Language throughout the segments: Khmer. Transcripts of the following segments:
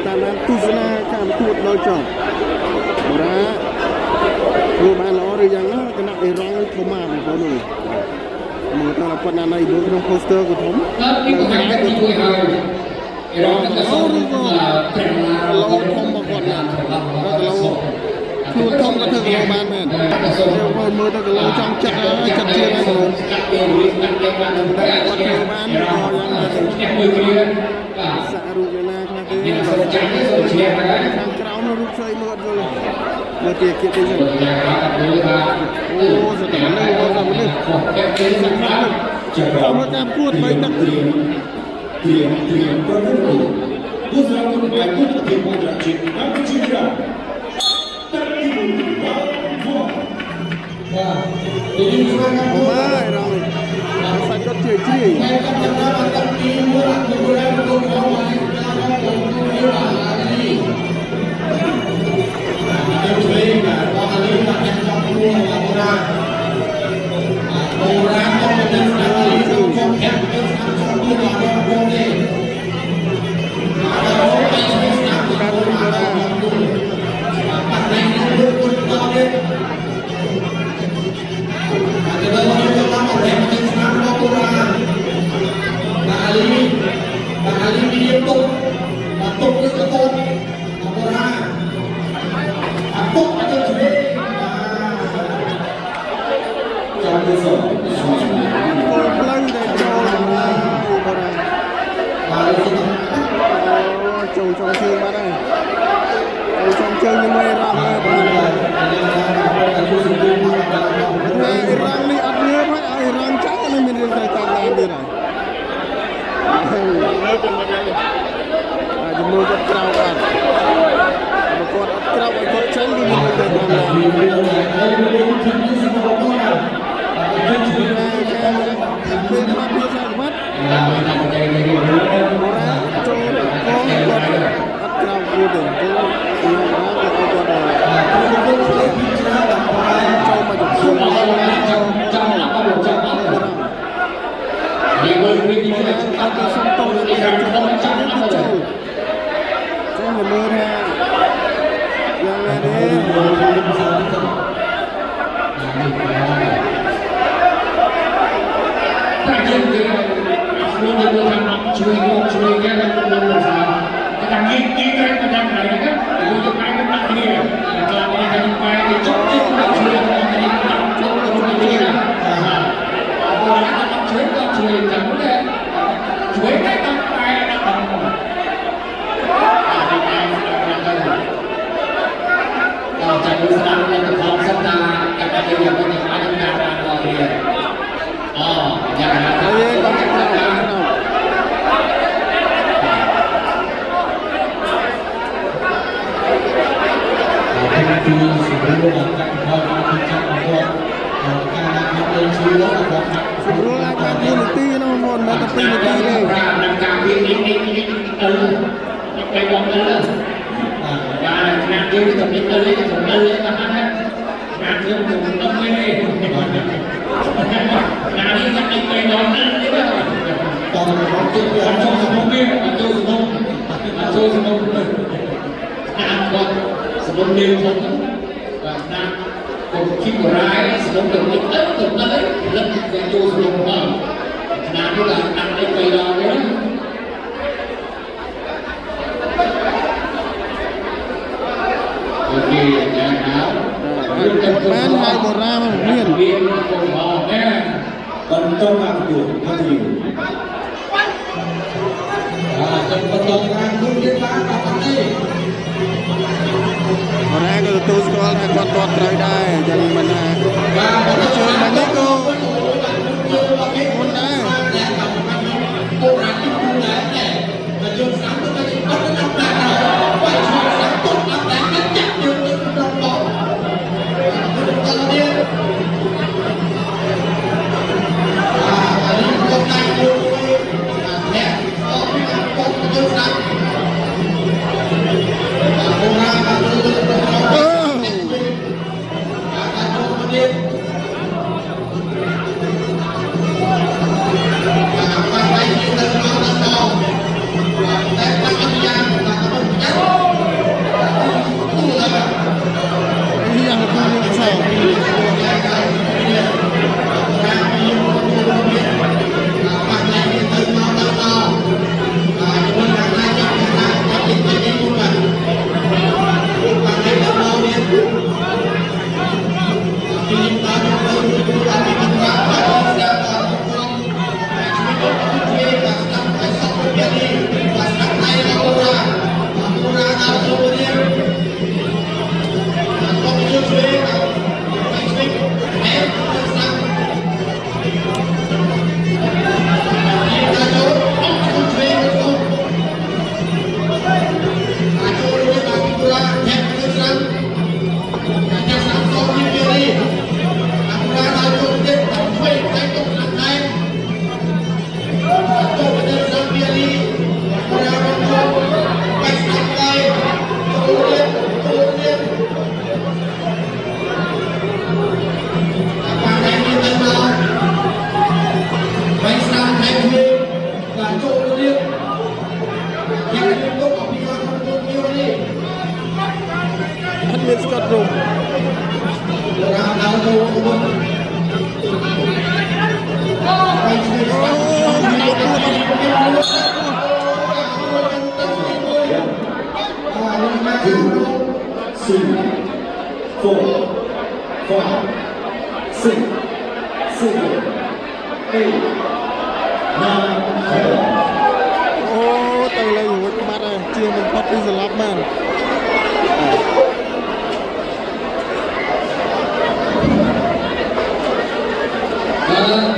តាមបានទស្សនាកម្មគួតដល់ចប់ណាធ្វើបានល្អឬយ៉ាងណាគណៈអេរ៉ង់ធំមកបងប្អូនមើលតើប៉ុណ្ណាណៃមើលក្នុង poster ក៏ធំពីកន្លែងនេះជួយឲ្យអេរ៉ង់ទៅសូមឡូធំមកគាត់ណាឡូខ្លួនធំក៏ធ្វើឡូបានមែនមើលទៅគីឡូចង់ចិត្តចិត្តជាងហ្នឹងកាត់ពីរៀងកាត់ទៅបានតែគាត់ធ្វើបានក៏យ៉ាងណាទៅអ្នកមួយគ្រាបាទសាក់រូបណាខ្លះទេសូមចាំសូមឈ្នះហើយខាងក្រោមរូបស្អីមើលយល់មើលជាគៀបទេចឹងអូសតមនុស្សអូសមនុស្សខុសតែគេសំខាន់ចូលមកតាមគួតបីទឹកត្រៀមប្រវត្តិគូស្រករបែបគូទីមកจากជាតិបានជាច្រើនតែទីមួយបាទទីនេះស្វាគមន៍អូម៉ាយរងសាច់គាត់ជួយជីតែគាត់ថាតាំងពីមួយអានបុរាណទៅមកហើយទៅជួយបាទបងអាលីមកចាក់ចំពោះបុរាណต้องมาเป็นนักเรียนที่ชอบแข่งเป็นนักชอบที่มาเป็นคนเองเราไปใช้สนามการเมืองเราดูปัจจัยนี้คือคนต่อเนื่องอาจจะเราจะทำอะไรเป็นสนามโบราณบาลีมีตุ๊กตุ๊กคือตุ๊กโบราณตุ๊กมันจะช่วยจำเป็นส่วนផ្លូវដែលចូលហើយបងចូលចុងជើងបាត់ហើយចូលចុងជើងជាមួយរ៉ង់ហើយបងហើយរ៉ង់នេះអត់ងើបហើយឲ្យរ៉ង់ចាក់នឹងមានរឿងត្រូវតាមដានទៀតហើយលើកមកហើយជំនួយគាត់ក្រោកបាត់បើគាត់អត់ក្រោកឲ្យគាត់ចេញគឺមានរឿងត្រូវតាមដានពេលមកពីសាវត្តចូលកងគាត់អត់ក្រៅគួរទេចូលពីណាក៏គាត់ចូលមកជុំចាំអត់ចាំអត់នេះមើលវិញនេះអត់ទៅសុំតោនេះចាំចាំអត់ចឹងមើលថាយ៉ាងណាទេតែយើងគឺខ្លួនយើងធ្វើថាជួយគេដល់ក្នុងលោកសាតែនិយាយតែមិនដឹងហើយណាយើងទៅកាយមិនដាក់គ្នាដល់នេះតែកាយទៅចុះទៅជួយដល់នេះចុះទៅជួយណាអរណាស់ជួយចាំទេជួយតែដល់កាយដល់ដល់ចាំមើលស្ដាប់នៅក្នុងសន្តាតែគេយកទៅអាចដំណើរបានដល់វាយ៉ាងណាទៅក៏ក្រៅពីសម្រួលដល់ការផលពីចាប់គាត់ការដាក់ទៅជួយដល់គាត់សម្រួលអាចបាន2នាទីណាបងមិនតែ2នាទីទេនឹងការវានេះទៅបងទៅបាទឆ្នាំយើងទៅនេះទៅនេះទៅនេះទៅណាឆ្នាំយើងទៅទៅនេះណានេះจะไปไปนอนนั่นนี่ป่ะตอนเราเจอกันช่วงสมองเนี่ยช่วงสมองงานก็สมองเดียวผมแบบนั้นผมคิดร้ายสมองตรงนี้ตรงนั้นแล้วจะช่วงสมองบ้างงานที่เราตั้งไปนอนเนี่ยโอเคนะครับបានហើយបូរ៉ាមកមានcòn trong làm chủ nó nhiều trong vận động làm không biết bán là vấn đề បូរ៉ាក៏ទទួលស្គាល់ថាគាត់ទាត់ត្រូវដែរអញ្ចឹងមិនថាជួយមកនេះក៏មុនដែរបូរ៉ាទីគូដែរតែយើងស្ដាប់ទៅយើងអត់ដឹងថាបើជួយស្ដាប់ទៅអត់តែចាក់យើងទៅដល់បងដល់នេះ មានស្កតរុំ เอาตัวบนไปช่วยสัก 2 4 5 6 7 8 9 អូទៅលេងរួចបាត់ហើយជាមិនផុតពីសន្លប់បាន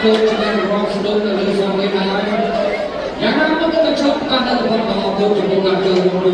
cô đang rong sâu từ nơi sông bên này. Nhà hàng nó có chọn các đơn của họ cô chủ động làm chơi một đôi